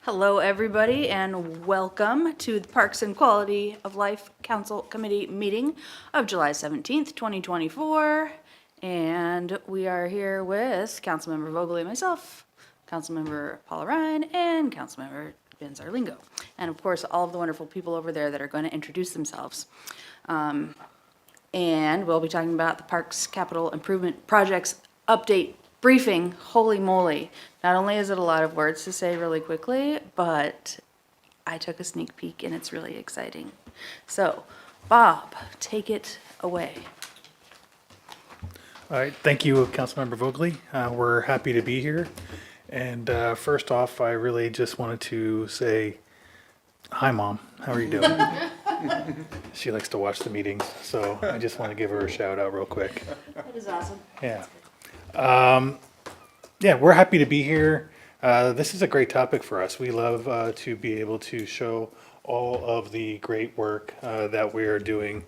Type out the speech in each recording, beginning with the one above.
Hello, everybody, and welcome to the Parks and Quality of Life Council Committee meeting of July 17th, 2024. And we are here with Councilmember Vogel and myself, Councilmember Paula Ryan, and Councilmember Ben Zarlingo. And of course, all of the wonderful people over there that are going to introduce themselves. And we'll be talking about the Parks Capital Improvement Projects update briefing. Holy moly. Not only is it a lot of words to say really quickly, but I took a sneak peek and it's really exciting. So, Bob, take it away. All right, thank you, Councilmember Vogely. We're happy to be here. And first off, I really just wanted to say, hi, Mom. How are you doing? She likes to watch the meetings, so I just want to give her a shout out real quick. That is awesome. Yeah. Yeah, we're happy to be here. This is a great topic for us. We love to be able to show all of the great work that we are doing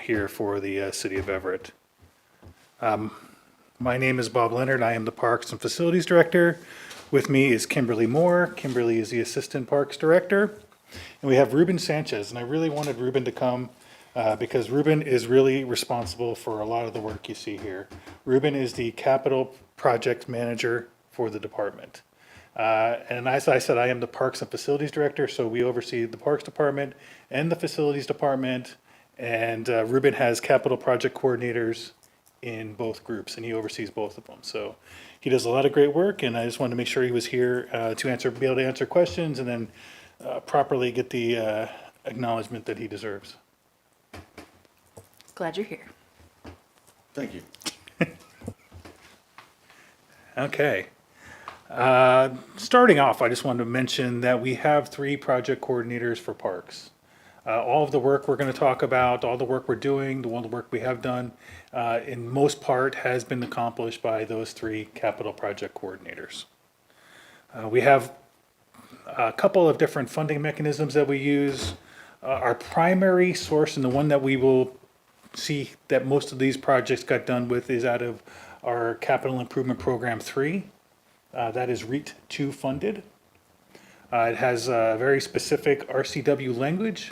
here for the city of Everett. My name is Bob Leonard. I am the Parks and Facilities Director. With me is Kimberly Moore. Kimberly is the Assistant Parks Director. And we have Ruben Sanchez. And I really wanted Ruben to come because Ruben is really responsible for a lot of the work you see here. Ruben is the Capital Project Manager for the department. And as I said, I am the Parks and Facilities Director, so we oversee the Parks Department and the Facilities Department. And Ruben has capital project coordinators in both groups, and he oversees both of them. So he does a lot of great work, and I just wanted to make sure he was here to be able to answer questions and then properly get the acknowledgement that he deserves. Glad you're here. Thank you. Okay. Starting off, I just wanted to mention that we have 3 project coordinators for parks. All of the work we're going to talk about, all the work we're doing, the work we have done, in most part has been accomplished by those 3 capital project coordinators. We have a couple of different funding mechanisms that we use. Our primary source, and the one that we will see that most of these projects got done with, is out of our Capital Improvement Program 3. That is REIT 2 funded. It has a very specific RCW language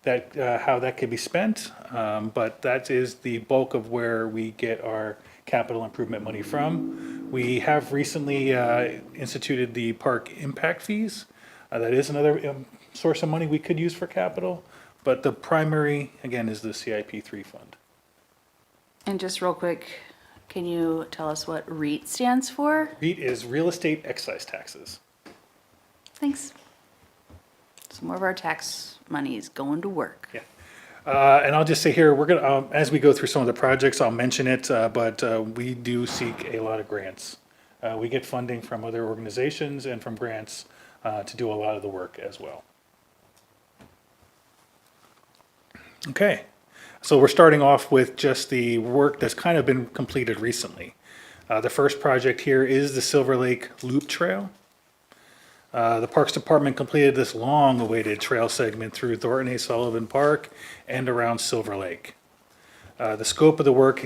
that how that can be spent, but that is the bulk of where we get our capital improvement money from. We have recently instituted the park impact fees. That is another source of money we could use for capital, but the primary, again, is the CIP 3 fund. And just real quick, can you tell us what REIT stands for? REIT is real estate excise taxes. Thanks. Some more of our tax money is going to work. Yeah. And I'll just say here, we're gonna, as we go through some of the projects, I'll mention it, but we do seek a lot of grants. We get funding from other organizations and from grants to do a lot of the work as well. Okay, so we're starting off with just the work that's kind of been completed recently. The first project here is the Silver Lake Loop Trail. The Parks Department completed this long-awaited trail segment through Thornton A. Sullivan Park and around Silver Lake. The scope of the work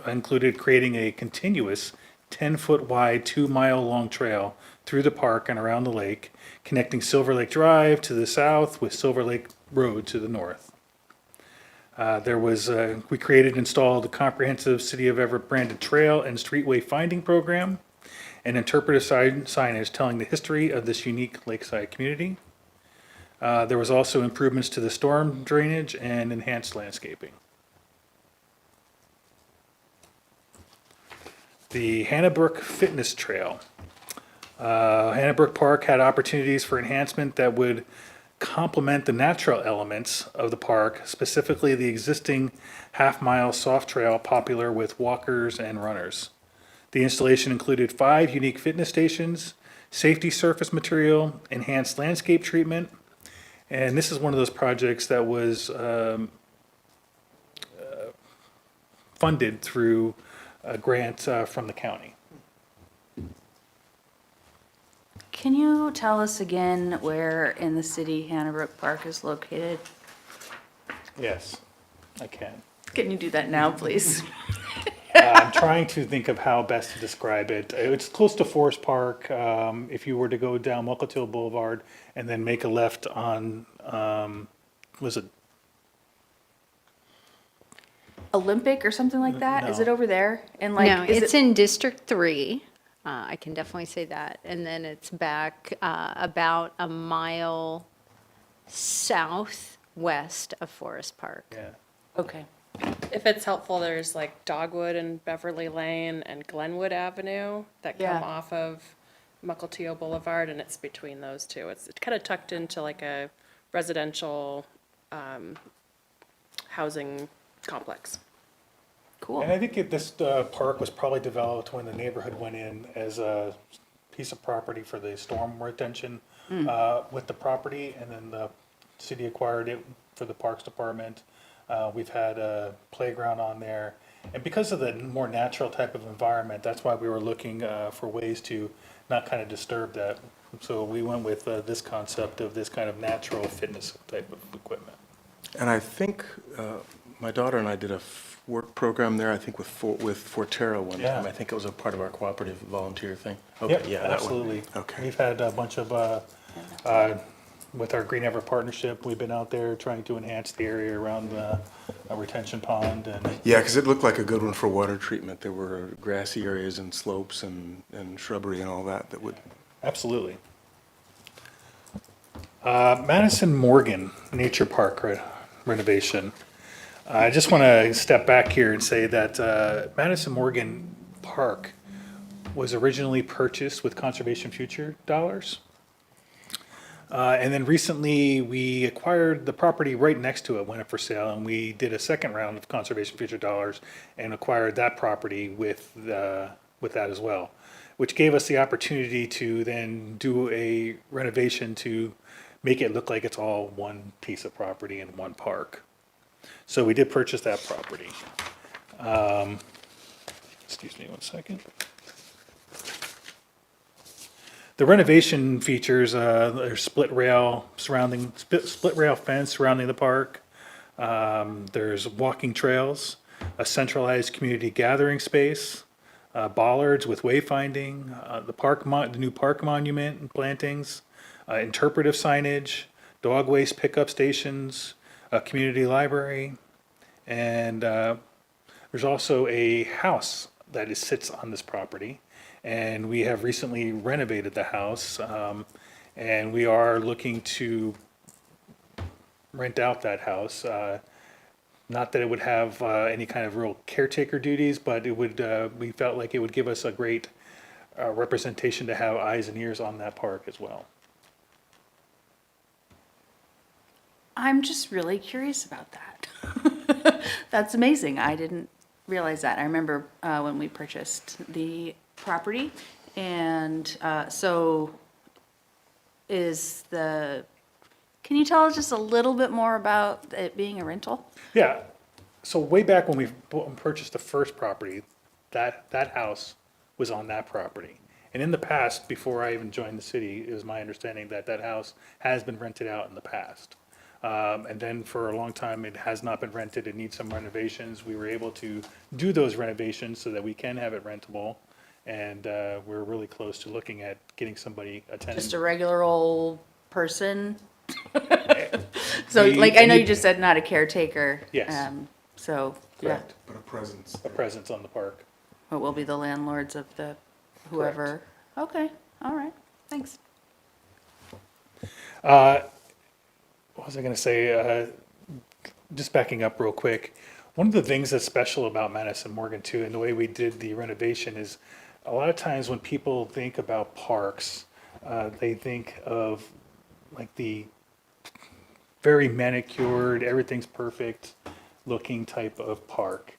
included creating a continuous 10-foot wide, 2-mile-long trail through the park and around the lake, connecting Silver Lake Drive to the south with Silver Lake Road to the north. We created and installed a comprehensive City of Everett branded trail and streetway finding program, and interpretive signage telling the history of this unique lakeside community. There was also improvements to the storm drainage and enhanced landscaping. The Hannahbrook Fitness Trail. Hannahbrook Park had opportunities for enhancement that would complement the natural elements of the park, specifically the existing half-mile soft trail popular with walkers and runners. The installation included 5 unique fitness stations, safety surface material, enhanced landscape treatment, and this is one of those projects that was funded through a grant from the county. Can you tell us again where in the city Hannahbrook Park is located? Yes, I can. Can you do that now, please? I'm trying to think of how best to describe it. It's close to Forest Park. If you were to go down Mukilteo Boulevard and then make a left on, was it? Olympic or something like that? Is it No. over there? And like, No, is it's it, in District 3. I can definitely say that. And then it's back about a mile southwest of Forest Park. Yeah. okay. If it's helpful, there's like Dogwood and Beverly Lane and Glenwood Avenue that come Yeah. off of Mukilteo Boulevard, and it's between those two. It's kind of tucked into like a residential housing complex. Cool. And I think this park was probably developed when the neighborhood went in as a piece of property for the storm retention with the property, and then the city acquired it for the Parks Department. We've had a playground on there. And because of the more natural type of environment, that's why we were looking for ways to not kind of disturb that. So we went with this concept of this kind of natural fitness type of equipment. And I think my daughter and I did a work program there, I think with Forterra one Yeah. time. I think it was a part of our cooperative volunteer thing. Yep, Okay, yeah, that one. absolutely. Okay. We've had a bunch of, with our Green Ever partnership, we've been out there trying to enhance the area around the retention pond and, Yeah, because it looked like a good one for water treatment. There were grassy areas and slopes and shrubbery and all that that would, absolutely. Madison Morgan Nature Park renovation. I just want to step back here and say that Madison Morgan Park was originally purchased with Conservation Future dollars. And then recently, we acquired the property right next to it, went up for sale, and we did a second round of Conservation Future dollars and acquired that property with that as well, which gave us the opportunity to then do a renovation to make it look like it's all one piece of property in one park. So we did purchase that property. Excuse me one second. The renovation features there's split rail fence surrounding the park. There's walking trails, a centralized community gathering space, bollards with wayfinding, the new park monument and plantings, interpretive signage, dog waste pickup stations, a community library, and there's also a house that sits on this property. And we have recently renovated the house, and we are looking to rent out that house. Not that it would have any kind of real caretaker duties, but it would. We felt like it would give us a great representation to have eyes and ears on that park as well. I'm just really curious about that. That's amazing. I didn't realize that. I remember when we purchased the property, and so can you tell us just a little bit more about it being a rental? Yeah. So way back when we purchased the first property, that house was on that property. And in the past, before I even joined the city, it was my understanding that that house has been rented out in the past. And then for a long time, it has not been rented. It needs some renovations. We were able to do those renovations so that we can have it rentable. And we're really close to looking at getting somebody attending. Just a regular old person? So, We- like, I know we- you just said not a caretaker. Yes. So, yeah, Correct. but a presence. A presence on the park. but we'll be the landlords of the whoever. Okay, all right, thanks. What was I going to say? Just backing up real quick. One of the things that's special about Madison Morgan too, and the way we did the renovation is a lot of times when people think about parks, they think of like the very manicured, everything's perfect looking type of park.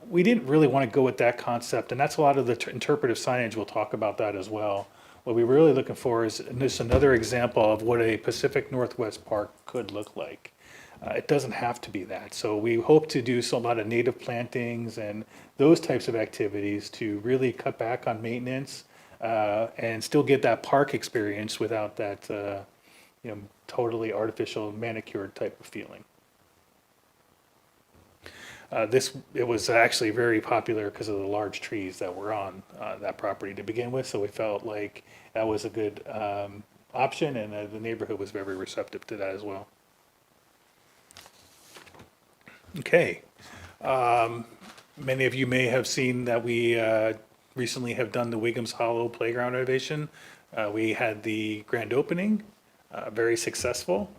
We didn't really want to go with that concept, and that's a lot of the interpretive signage. We'll talk about that as well. What we're really looking for is just another example of what a Pacific Northwest park could look like. It doesn't have to be that. So we hope to do a lot of native plantings and those types of activities to really cut back on maintenance and still get that park experience without that totally artificial manicured type of feeling. It was actually very popular because of the large trees that were on that property to begin with, so we felt like that was a good option, and the neighborhood was very receptive to that as well. Okay. Many of you may have seen that we recently have done the Wiggums Hollow Playground renovation. We had the grand opening, very successful.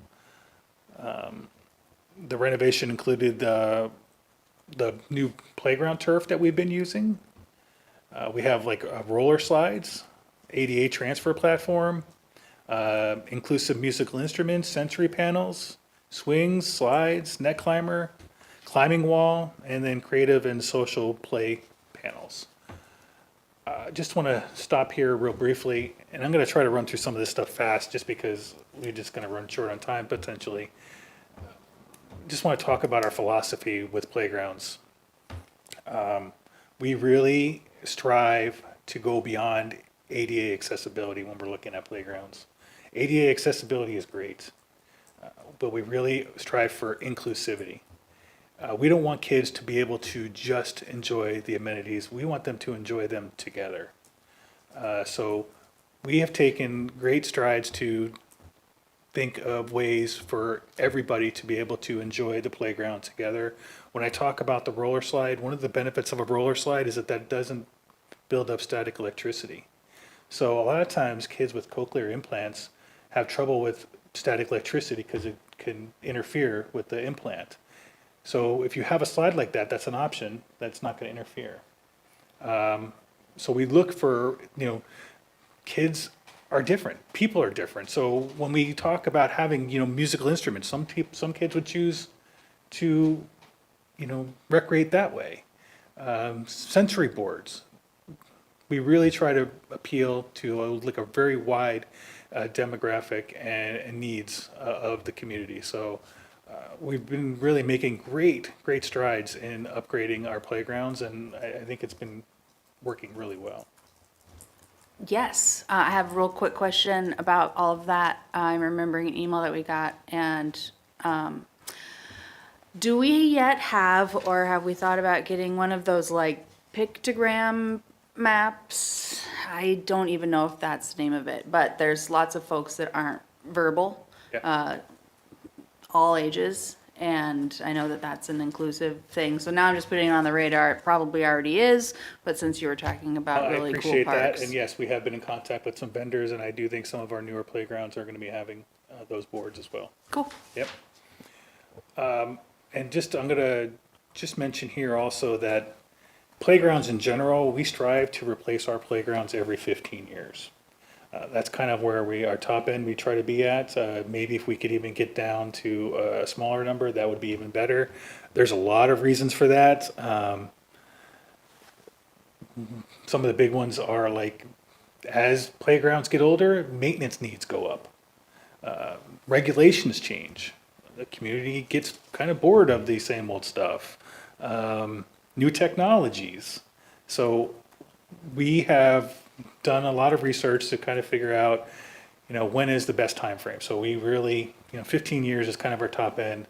The renovation included the new playground turf that we've been using. We have like roller slides, ADA transfer platform, inclusive musical instruments, sensory panels, swings, slides, net climber, climbing wall, and then creative and social play panels. Just want to stop here real briefly, and I'm going to try to run through some of this stuff fast just because we're just going to run short on time potentially. Just want to talk about our philosophy with playgrounds. We really strive to go beyond ADA accessibility when we're looking at playgrounds. ADA accessibility is great, but we really strive for inclusivity. We don't want kids to be able to just enjoy the amenities. We want them to enjoy them together. So we have taken great strides to think of ways for everybody to be able to enjoy the playground together. When I talk about the roller slide, one of the benefits of a roller slide is that it doesn't build up static electricity. So a lot of times kids with cochlear implants have trouble with static electricity because it can interfere with the implant. So if you have a slide like that, that's an option that's not going to interfere. So we look for, kids are different, people are different. So when we talk about having, musical instruments, some kids would choose to, recreate that way. Sensory boards, we really try to appeal to a very wide demographic and needs of the community. So we've been really making great strides in upgrading our playgrounds, and I think it's been working really well. Yes, I have a real quick question about all of that. I'm remembering an email that we got, and do we yet have, or have we thought about getting one of those like pictogram maps? I don't even know if that's the name of it, but there's lots of folks that aren't verbal, Yeah. all ages, and I know that that's an inclusive thing. So now I'm just putting it on the radar. It probably already is, but since you were talking about really I cool appreciate that, parks. and yes, we have been in contact with some vendors, and I do think some of our newer playgrounds are going to be having those boards as well. Cool. Yep. And I'm gonna just mention here also that playgrounds in general, we strive to replace our playgrounds every 15 years. That's kind of where our top end we try to be at. Maybe if we could even get down to a smaller number, that would be even better. There's a lot of reasons for that. Some of the big ones are like, as playgrounds get older, maintenance needs go up. Regulations change. The community gets kind of bored of the same old stuff. New technologies. So we have done a lot of research to kind of figure out, when is the best time frame. So we really, 15 years is kind of our top end.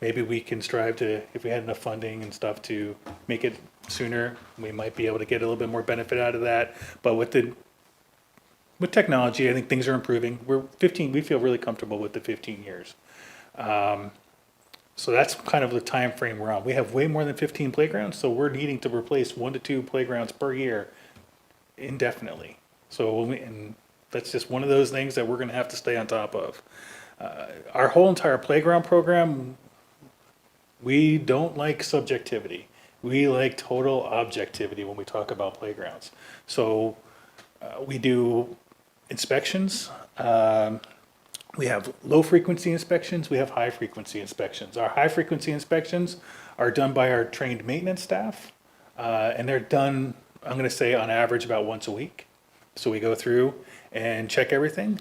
Maybe we can strive to, if we had enough funding and stuff to make it sooner, we might be able to get a little bit more benefit out of that. But with technology, I think things are improving. We feel really comfortable with the 15 years. So that's kind of the time frame we're on. We have way more than 15 playgrounds, so we're needing to replace 1 to 2 playgrounds per year indefinitely. And that's just one of those things that we're going to have to stay on top of. Our whole entire playground program, we don't like subjectivity. We like total objectivity when we talk about playgrounds. So we do inspections. We have low-frequency inspections, we have high-frequency inspections. Our high-frequency inspections are done by our trained maintenance staff, and they're done, I'm going to say, on average about once a week. So we go through and check everything.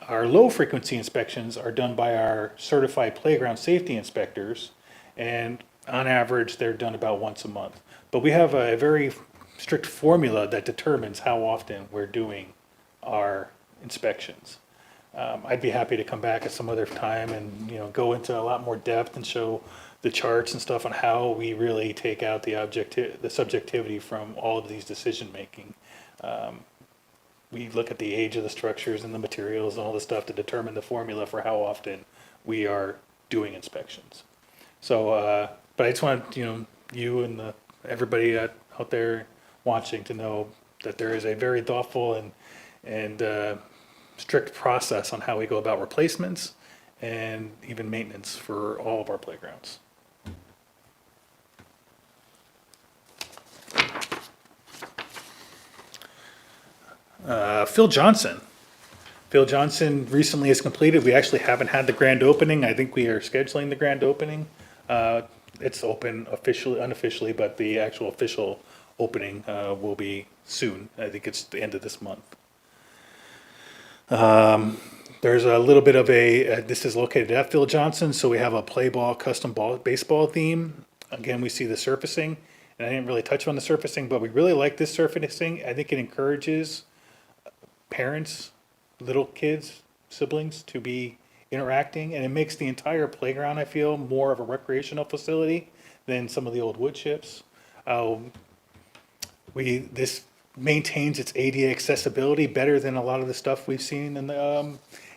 Our low-frequency inspections are done by our certified playground safety inspectors, and on average, they're done about once a month. But we have a very strict formula that determines how often we're doing our inspections. I'd be happy to come back at some other time and, go into a lot more depth and show the charts and stuff on how we really take out the subjectivity from all of these decision-making. We look at the age of the structures and the materials and all the stuff to determine the formula for how often we are doing inspections. So, but I just want, you and everybody out there watching to know that there is a very thoughtful and strict process on how we go about replacements and even maintenance for all of our playgrounds. Phil Johnson. Phil Johnson recently has completed. We actually haven't had the grand opening. I think we are scheduling the grand opening. It's open officially, unofficially, but the actual official opening will be soon. I think it's the end of this month. There's a little bit of this is located at Phil Johnson, so we have a play ball, custom baseball theme. Again, we see the surfacing, and I didn't really touch on the surfacing, but we really like this surfacing. I think it encourages parents, little kids, siblings to be interacting, and it makes the entire playground, I feel, more of a recreational facility than some of the old wood chips. This maintains its ADA accessibility better than a lot of the stuff we've seen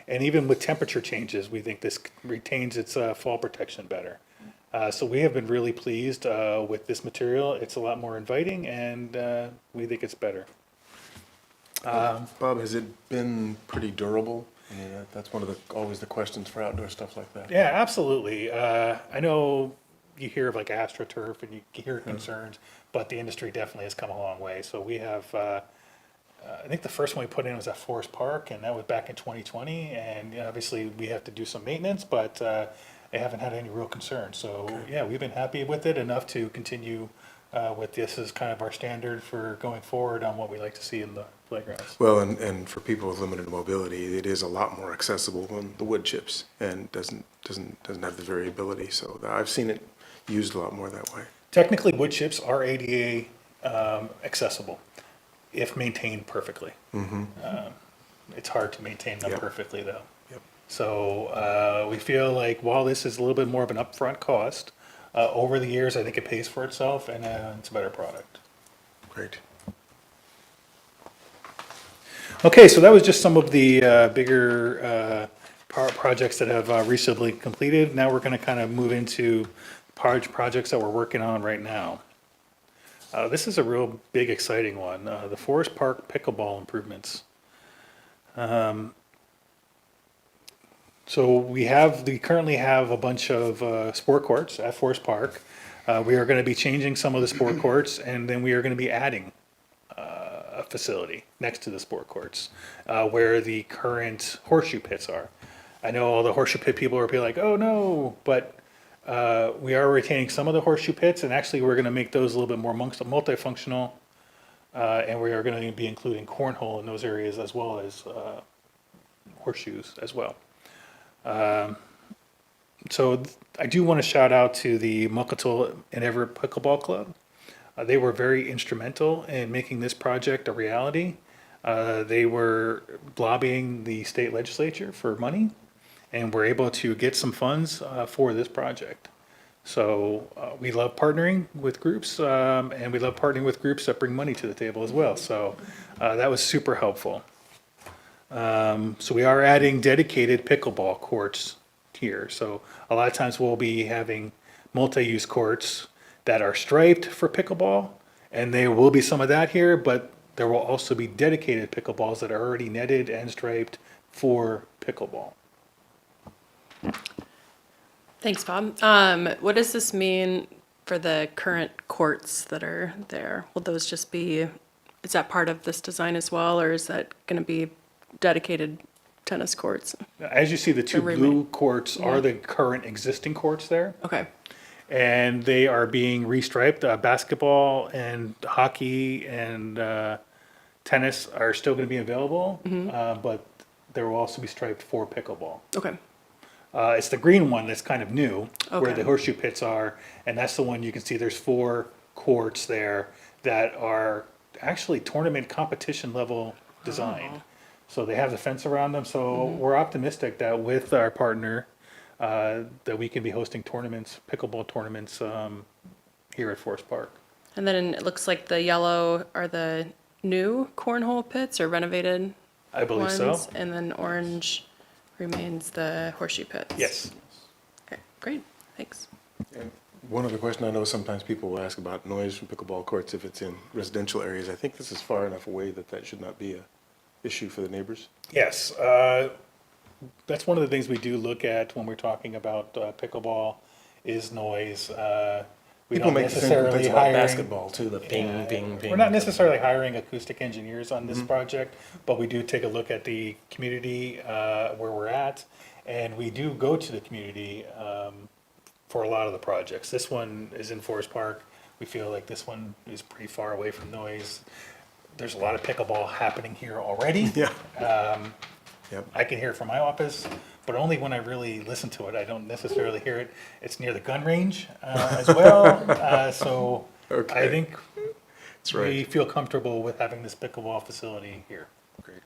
and even with temperature changes, we think this retains its fall protection better. So we have been really pleased with this material. It's a lot more inviting, and we think it's better. Bob, has it been pretty durable? I mean, that's one of always the questions for outdoor stuff like that. Yeah, absolutely. I know you hear of like AstroTurf and you hear concerns, but the industry definitely has come a long way. So we have, I think the first one we put in was at Forest Park, and that was back in 2020. And obviously we have to do some maintenance, but they haven't had any real concerns. So yeah, we've been happy with it enough to continue with this as kind of our standard for going forward on what we like to see in the playgrounds. Well, and for people with limited mobility, it is a lot more accessible than the wood chips, and doesn't have the variability. So I've seen it used a lot more that way. Technically, wood chips are ADA accessible if maintained perfectly. It's hard to maintain them Yep. perfectly, though. Yep. So we feel like while this is a little bit more of an upfront cost, over the years, I think it pays for itself, and it's a better product. Great. Okay, so that was just some of the bigger projects that have recently completed. Now we're going to kind of move into projects that we're working on right now. This is a real big, exciting one. The Forest Park pickleball improvements. So we currently have a bunch of sport courts at Forest Park. We are going to be changing some of the sport courts, and then we are going to be adding a facility next to the sport courts where the current horseshoe pits are. I know all the horseshoe pit people are like, oh no, but we are retaining some of the horseshoe pits, and actually we're going to make those a little bit more multifunctional, and we are going to be including cornhole in those areas as well as horseshoes as well. So I do want to shout out to the Muckatul and Everett Pickleball Club. They were very instrumental in making this project a reality. They were lobbying the state legislature for money, and were able to get some funds for this project. So we love partnering with groups, and we love partnering with groups that bring money to the table as well. So that was super helpful. So we are adding dedicated pickleball courts here. So a lot of times we'll be having multi-use courts that are striped for pickleball, and there will be some of that here, but there will also be dedicated pickleballs that are already netted and striped for pickleball. Thanks, Bob. What does this mean for the current courts that are there? Will those just be, is that part of this design as well, or is that going to be dedicated tennis courts? As you see, the two The blue courts are the current existing courts there, Okay, and they are being restriped. Basketball and hockey and tennis are still going to be available, but there will also be striped for pickleball. okay, It's the green one that's kind of new, where Okay. the horseshoe pits are, and that's the one you can see there's 4 courts there that are actually tournament competition level designed. So they have the fence around them, so we're optimistic that with our partner, that we can be hosting tournaments, pickleball tournaments, here at Forest Park. And then it looks like the yellow are the new cornhole pits or renovated I believe so. ones, and then orange remains the horseshoe pits. Yes. Okay, great, thanks. And one other question, I know sometimes people will ask about noise from pickleball courts if it's in residential areas. I think this is far enough away that that should not be a issue for the neighbors. Yes, that's one of the things we do look at when we're talking about pickleball is noise. We People don't make the same necessarily complaints about hiring. basketball too, the ping, ping, ping. We're not necessarily hiring acoustic engineers on this project, but we do take a look at the community where we're at, and we do go to the community for a lot of the projects. This one is in Forest Park. We feel like this one is pretty far away from noise. There's a lot of pickleball happening here already. Yeah. Yep. I can hear it from my office, but only when I really listen to it. I don't necessarily hear it. It's near the gun range as well. So Okay. I think That's we right. feel comfortable with having this pickleball facility here. Great.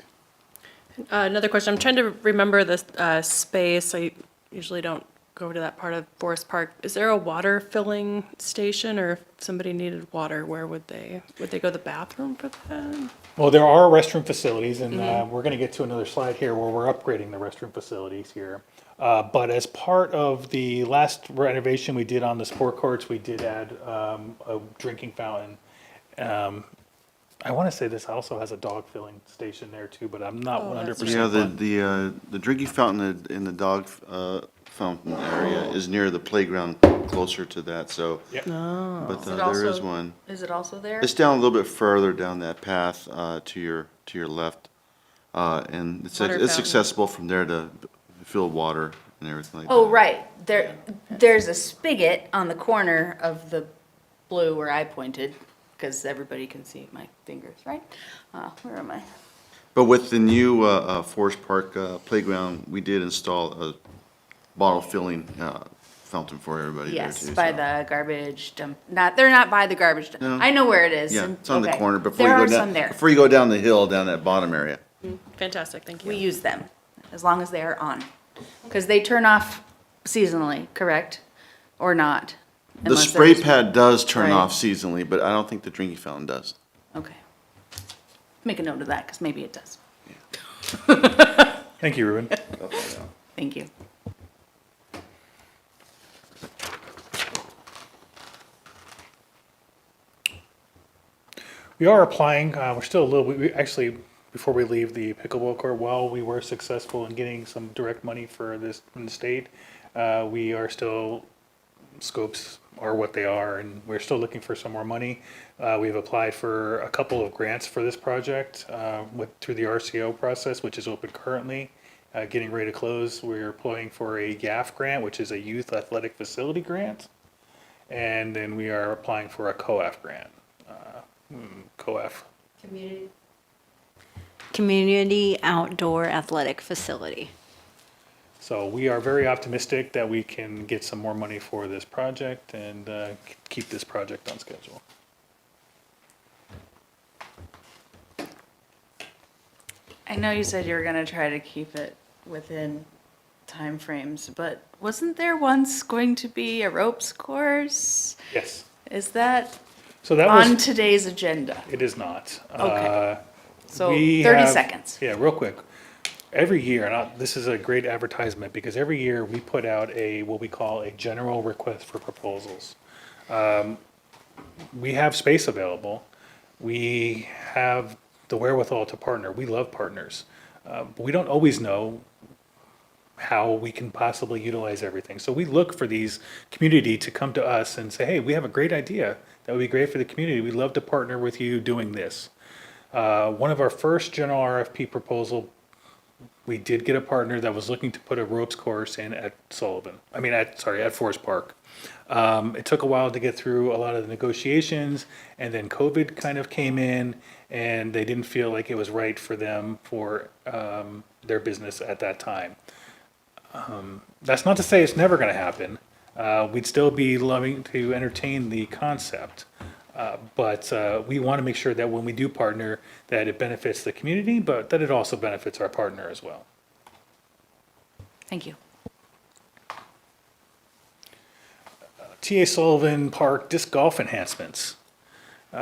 Another question, I'm trying to remember the space, I usually don't go to that part of Forest Park. Is there a water filling station, or if somebody needed water, where would they go to the bathroom for that? Well, there are restroom facilities, and we're going to get to another slide here where we're upgrading the restroom facilities here. But as part of the last renovation we did on the sport courts, we did add a drinking fountain. I want to say this also has a dog filling station there too, but I'm not 100%. Yeah, the drinking fountain in the dog fountain area is near the playground, closer to that, so, Yep. but Is it there is also- one. Is it also there? It's down a little bit further down that path to your left, and it's Water it's fountain. accessible from there to fill water and everything like that. Oh, right, there's a spigot on the corner of the blue where I pointed, because everybody can see my fingers, right? Where am I? But with the new Forest Park playground, we did install a bottle filling fountain for everybody there Yes, too. by so. the garbage dump, they're not by the garbage dump. No. I know where it is. Yeah, and- it's on the okay. corner before There you are go down. some there. Before you go down the hill, down that bottom area. Fantastic, thank We you. use them, as long as they are on. Because they turn off seasonally, correct? Or not? The Unless spray there's- pad does turn Right. off seasonally, but I don't think the drinking fountain does. Okay. Make a note of that, because maybe it does. Thank you, Ruben. Thank you. We are applying, we're still a little, we actually, before we leave the pickleball court, while we were successful in getting some direct money for this from the state, we are still, scopes are what they are, and we're still looking for some more money. We've applied for a couple of grants for this project through the RCO process, which is open currently, getting ready to close. We're applying for a YAF grant, which is a Youth Athletic Facility Grant, and then we are applying for a COAF grant. COAF. Community Outdoor Athletic Facility. So we are very optimistic that we can get some more money for this project and keep this project on schedule. I know you said you were gonna try to keep it within timeframes, but wasn't there once going to be a ropes course? Yes. Is that So that on was, today's agenda? it is not. Okay. So We 30 have- seconds. Yeah, real quick. Every year, this is a great advertisement because every year we put out what we call a general request for proposals. We have space available. We have the wherewithal to partner. We love partners. But we don't always know how we can possibly utilize everything. So we look for these community to come to us and say, hey, we have a great idea. That would be great for the community. We'd love to partner with you doing this. One of our first general RFP proposal, we did get a partner that was looking to put a ropes course in at at Forest Park. It took a while to get through a lot of the negotiations, and then COVID kind of came in, and they didn't feel like it was right for them for their business at that time. That's not to say it's never going to happen. We'd still be loving to entertain the concept. But we want to make sure that when we do partner, that it benefits the community, but that it also benefits our partner as well. Thank you. T.A. Sullivan Park disc golf enhancements.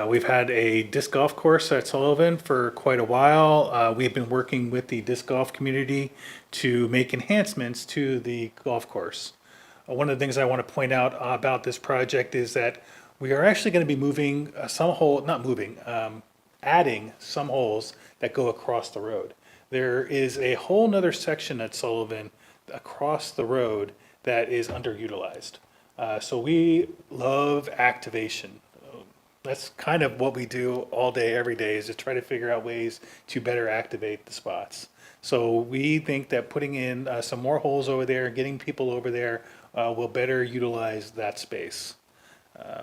We've had a disc golf course at Sullivan for quite a while. We've been working with the disc golf community to make enhancements to the golf course. One of the things I want to point out about this project is that we are actually going to be moving adding some holes that go across the road. There is a whole nother section at Sullivan across the road that is underutilized. So we love activation. That's kind of what we do all day, every day, is to try to figure out ways to better activate the spots. So we think that putting in some more holes over there, getting people over there, will better utilize that space.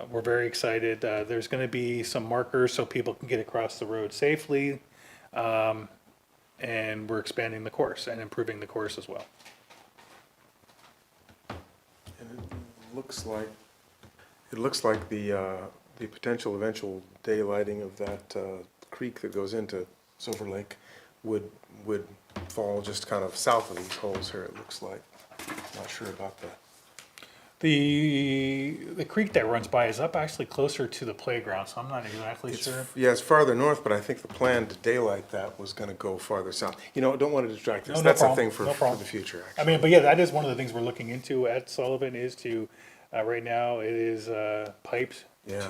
We're very excited. There's going to be some markers so people can get across the road safely. And we're expanding the course and improving the course as well. And it looks like the potential eventual daylighting of that creek that goes into Silver Lake would fall just kind of south of these holes here, it looks like. Not sure about that. The creek that runs by is up actually closer to the playground, so I'm not exactly sure. Yeah, it's farther north, but I think the plan to daylight that was gonna go farther south. You know, don't want to distract us. No That's a problem, thing no for problem. the future, I actually. mean, but yeah, that is one of the things we're looking into at Sullivan is to, right now, it is piped Yeah.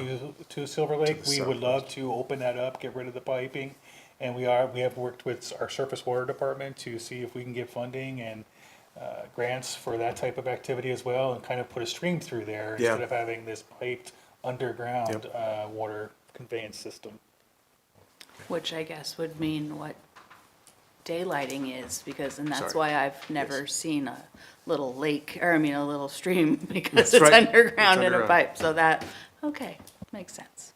to Silver Lake. the We would love to open that up, get rid of the piping. And we have worked with our surface water department to see if we can get funding and grants for that type of activity as well, and kind of put a stream through there Yeah. instead of having this piped underground water conveyance system. Which I guess would mean what daylighting is, because, and that's Sorry. why I've never seen a little lake, or I mean, a little stream, because That's it's right. underground It's in a underground. pipe, so that, okay, makes sense.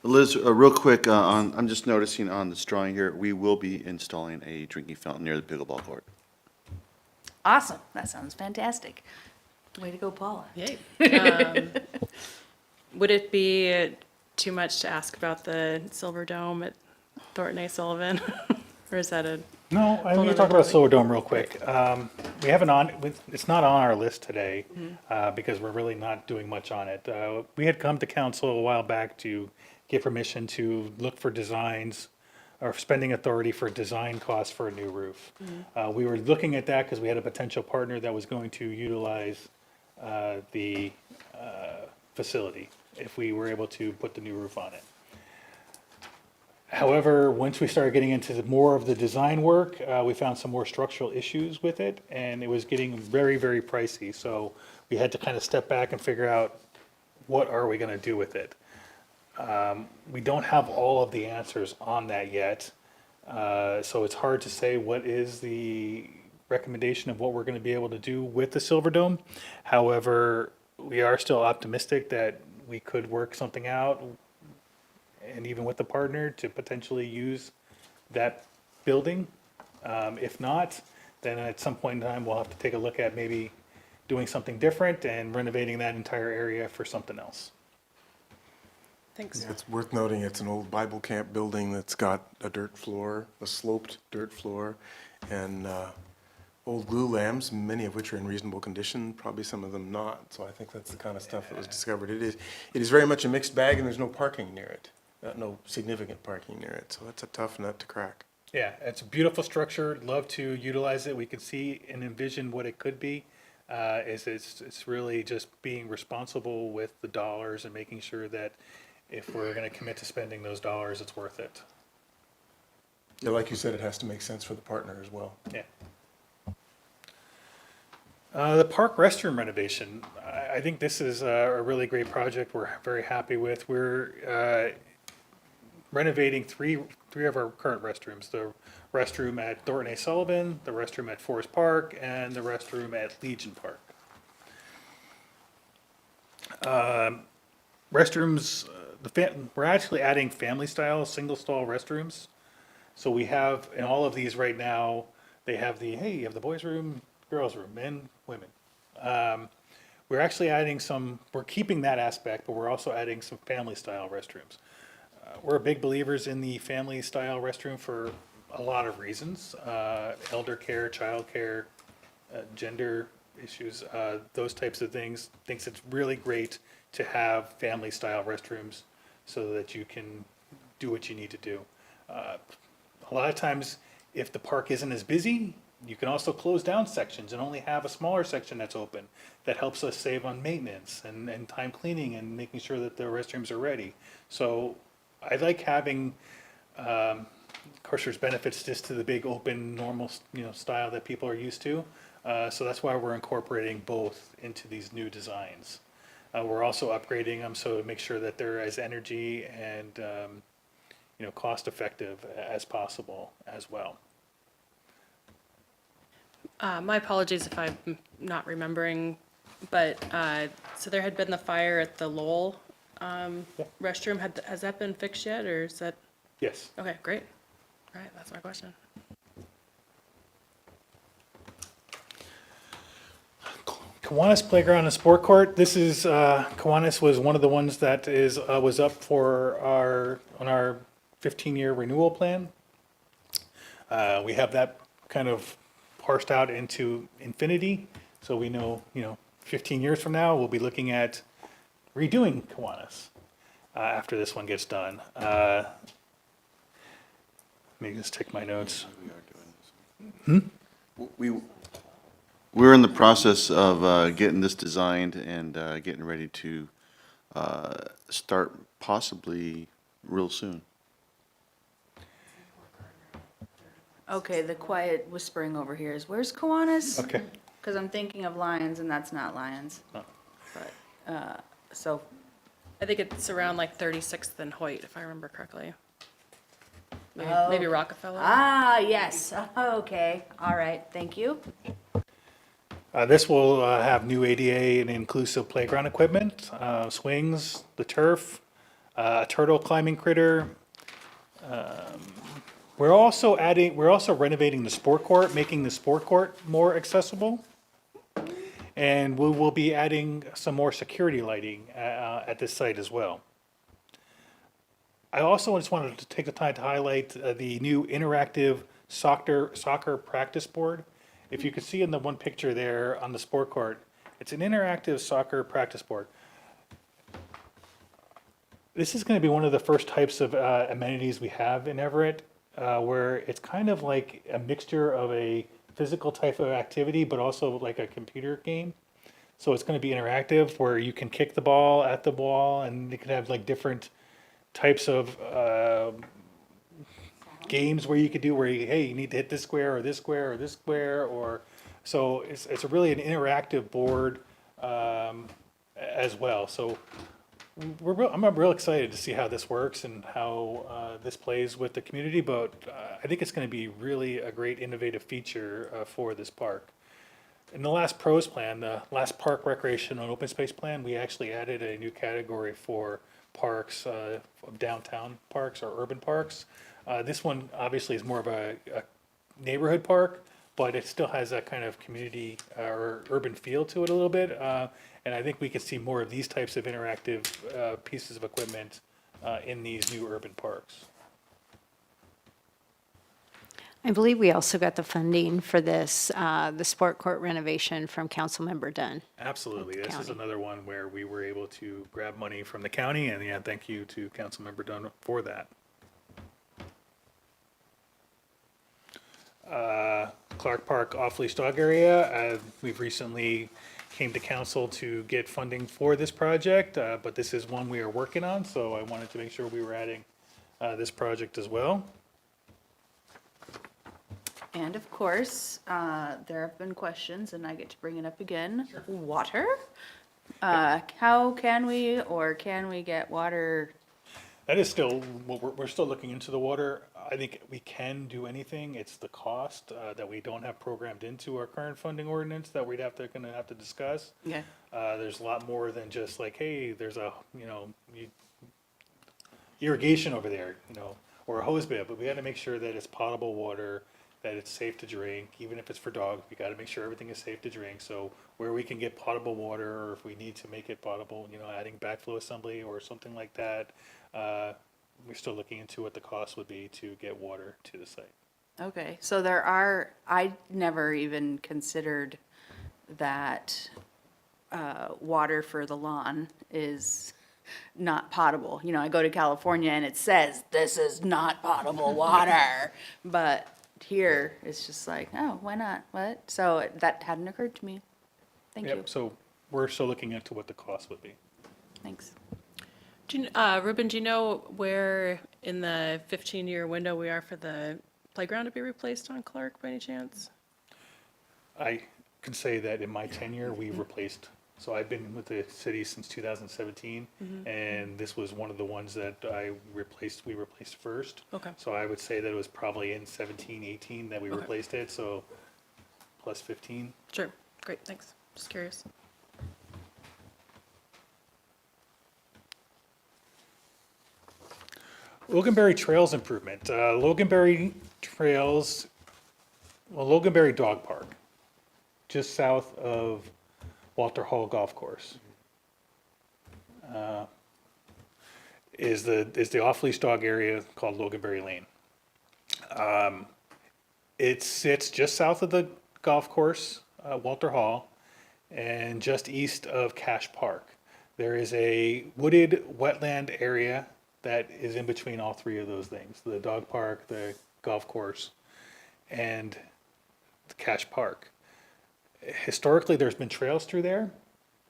Liz, real quick, I'm just noticing on this drawing here, we will be installing a drinking fountain near the pickleball court. Awesome, that sounds fantastic. Way to go, Paula. Yay. Would it be too much to ask about the Silver Dome at Thornton A. Sullivan? Or is that a, No, I Hold need to on, talk about hold on. Silver Dome real quick. We haven't it's not on our list today, because we're really not doing much on it. We had come to council a while back to get permission to look for designs or spending authority for design costs for a new roof. We were looking at that because we had a potential partner that was going to utilize the facility if we were able to put the new roof on it. However, once we started getting into more of the design work, we found some more structural issues with it, and it was getting very, very pricey. So we had to kind of step back and figure out, what are we going to do with it? We don't have all of the answers on that yet. So it's hard to say what is the recommendation of what we're going to be able to do with the Silver Dome. However, we are still optimistic that we could work something out, and even with the partner, to potentially use that building. If not, then at some point in time, we'll have to take a look at maybe doing something different and renovating that entire area for something else. thanks. It's worth noting, it's an old Bible camp building that's got a dirt floor, a sloped dirt floor, and old glue lamps, many of which are in reasonable condition, probably some of them not. So I think that's the kind of stuff that was discovered. It is very much a mixed bag, and there's no parking near it, no significant parking near it. So that's a tough nut to crack. Yeah, it's a beautiful structure. Love to utilize it. We could see and envision what it could be. It's really just being responsible with the dollars and making sure that if we're going to commit to spending those dollars, it's worth it. Yeah, like you said, it has to make sense for the partner as well. Yeah. The park restroom renovation, I think this is a really great project we're very happy with. We're renovating three of our current restrooms. The restroom at Thornton A. Sullivan, the restroom at Forest Park, and the restroom at Legion Park. Restrooms, we're actually adding family-style, single-stall restrooms. So we have, in all of these right now, they have you have the boys' room, girls' room, men, women. we're actually adding some, we're keeping that aspect, but we're also adding some family-style restrooms. We're big believers in the family-style restroom for a lot of reasons. Elder care, child care, gender issues, those types of things. Thinks it's really great to have family-style restrooms so that you can do what you need to do. A lot of times, if the park isn't as busy, you can also close down sections and only have a smaller section that's open. That helps us save on maintenance and time cleaning and making sure that the restrooms are ready. So I like having, of course, there's benefits just to the big open, normal, style that people are used to. So that's why we're incorporating both into these new designs. We're also upgrading them so to make sure that they're as energy and, cost effective as possible as well. My apologies if I'm not remembering, but, so there had been the fire at the Lowell restroom. Has that been fixed yet, or is that, Yes. okay, great. All right, that's my question. Kiwanis Playground and Sport Court. This is, Kiwanis was one of the ones that was up for on our 15-year renewal plan. We have that kind of parsed out into infinity. So we know, 15 years from now, we'll be looking at redoing Kiwanis after this one gets done. Let me just take my notes. We're in the process of getting this designed and getting ready to start possibly real soon. Okay, the quiet whispering over here is, where's Kiwanis? Okay. Because I'm thinking of Lions, and that's not Lions. Oh. But, so, I think it's around like 36th and Hoyt, if I remember correctly. Maybe, Oh. maybe Rockefeller. yes, okay, all right, thank you. This will have new ADA and inclusive playground equipment, swings, the turf, a turtle climbing critter. We're also renovating the sport court, making the sport court more accessible. And we will be adding some more security lighting at this site as well. I also just wanted to take the time to highlight the new interactive soccer practice board. If you can see in the one picture there on the sport court, it's an interactive soccer practice board. This is going to be one of the first types of amenities we have in Everett, where it's kind of like a mixture of a physical type of activity, but also like a computer game. So it's going to be interactive, where you can kick the ball at the wall, and you can have like different types of games where you could do hey, you need to hit this square or this square or this square, or so it's really an interactive board as well. So I'm real excited to see how this works and how this plays with the community, but I think it's going to be really a great innovative feature for this park. In the last PROS plan, the last park recreation and open space plan, we actually added a new category for parks, downtown parks or urban parks. This one obviously is more of a neighborhood park, but it still has that kind of community or urban feel to it a little bit. And I think we can see more of these types of interactive pieces of equipment in these new urban parks. I believe we also got the funding for this, the sport court renovation from Councilmember Dunn. Absolutely. This is County. another one where we were able to grab money from the county, and yeah, thank you to Councilmember Dunn for that. Clark Park off-leash dog area, we've recently came to council to get funding for this project, but this is one we are working on, so I wanted to make sure we were adding this project as well. And of course, there have been questions, and I get to bring it up again. Water? How can we get water? That is still, we're still looking into the water. I think we can do anything. It's the cost that we don't have programmed into our current funding ordinance that gonna have to discuss. Yeah. There's a lot more than just like, hey, there's a, irrigation over there, or a hose bib, but we gotta make sure that it's potable water, that it's safe to drink, even if it's for dogs, we gotta make sure everything is safe to drink. So where we can get potable water, or if we need to make it potable, adding backflow assembly or something like that, we're still looking into what the cost would be to get water to the site. Okay, so I never even considered that water for the lawn is not potable. I go to California and it says, this is not potable water. But here, it's just like, oh, why not? What? So that hadn't occurred to me. Thank you. Yep, so we're still looking into what the cost would be. Thanks. Ruben, do you know where in the 15-year window we are for the playground to be replaced on Clark by any chance? I can say that in my tenure, we've replaced, so I've been with the city since 2017, and this was one of the ones that we replaced first. Okay. So I would say that it was probably in 17, 18 that we replaced it, so plus 15. Sure, great, thanks. Just curious. Loganberry Trails improvement. Loganberry Trails, Loganberry Dog Park, just south of Walter Hall Golf Course. Is the off-leash dog area called Loganberry Lane. It sits just south of the golf course, Walter Hall, and just east of Cash Park. There is a wooded wetland area that is in between all three of those things, the dog park, the golf course, and the Cash Park. Historically, there's been trails through there.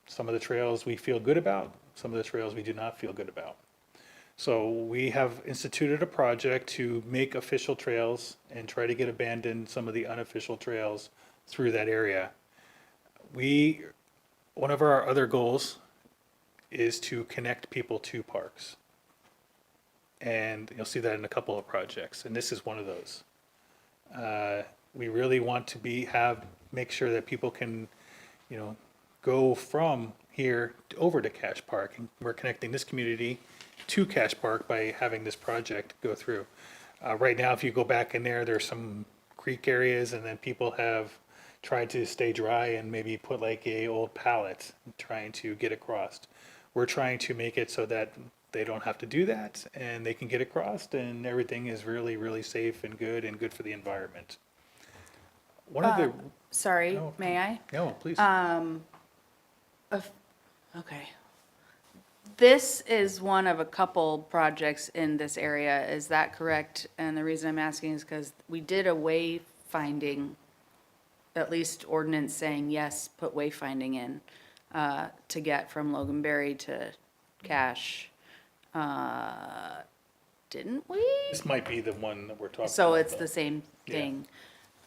Some of the trails we feel good about, some of the trails we do not feel good about. So we have instituted a project to make official trails and try to get abandoned some of the unofficial trails through that area. One of our other goals is to connect people to parks. And you'll see that in a couple of projects, and this is one of those. We really want to make sure that people can, go from here over to Cash Park, and we're connecting this community to Cash Park by having this project go through. Right now, if you go back in there's some creek areas, and then people have tried to stay dry and maybe put like a old pallet trying to get across. We're trying to make it so that they don't have to do that, and they can get across, and everything is really, really safe and good for the environment. One of the, Sorry, No. may I? no, please. Okay. This is one of a couple projects in this area, is that correct? And the reason I'm asking is because we did a wayfinding, at least ordinance saying, yes, put wayfinding in, to get from Loganberry to Cash. Didn't we? This might be the one that we're talking about. So it's the though. same Yeah. thing.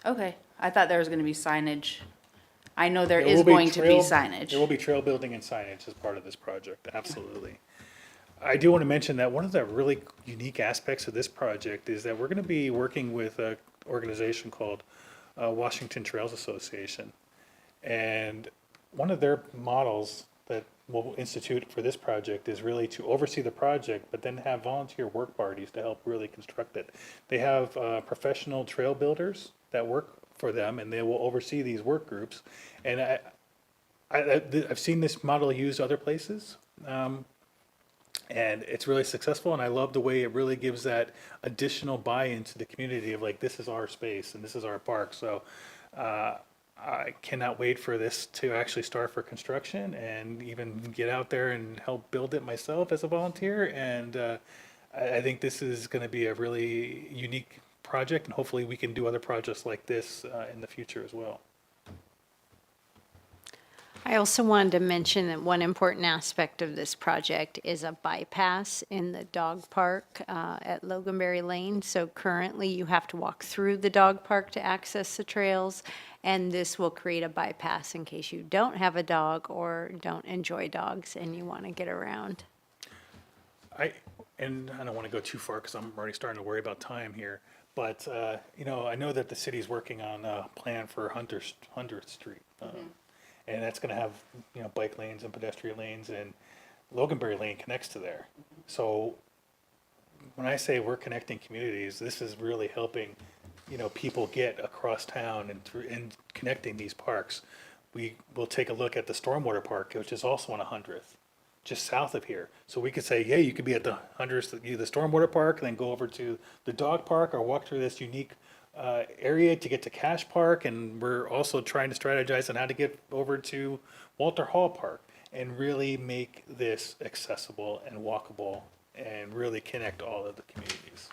Okay, I thought there was gonna be signage. I know there There is will be going to be trail- signage. There will be trail building and signage as part of this project, absolutely. I do want to mention that one of the really unique aspects of this project is that we're going to be working with an organization called Washington Trails Association. And one of their models that we'll institute for this project is really to oversee the project, but then have volunteer work parties to help really construct it. They have professional trail builders that work for them, and they will oversee these work groups. And I've seen this model used other places, and it's really successful. And I love the way it really gives that additional buy-in to the community of like, this is our space and this is our park. So I cannot wait for this to actually start for construction and even get out there and help build it myself as a volunteer. And I think this is going to be a really unique project, and hopefully we can do other projects like this in the future as well. I also wanted to mention that one important aspect of this project is a bypass in the dog park at Loganberry Lane. So currently you have to walk through the dog park to access the trails, and this will create a bypass in case you don't have a dog or don't enjoy dogs and you want to get around. I don't want to go too far because I'm already starting to worry about time here. But I know that the city's working on a plan for 100th Street, and that's going to have bike lanes and pedestrian lanes, and Loganberry Lane connects to there. So when I say we're connecting communities, this is really helping people get across town and through, and connecting these parks. We will take a look at the Stormwater Park, which is also on 100th, just south of here. So we could say, yeah, you could be at the 100th, the Stormwater Park, and then go over to the dog park or walk through this unique area to get to Cash Park. And we're also trying to strategize on how to get over to Walter Hall Park and really make this accessible and walkable and really connect all of the communities.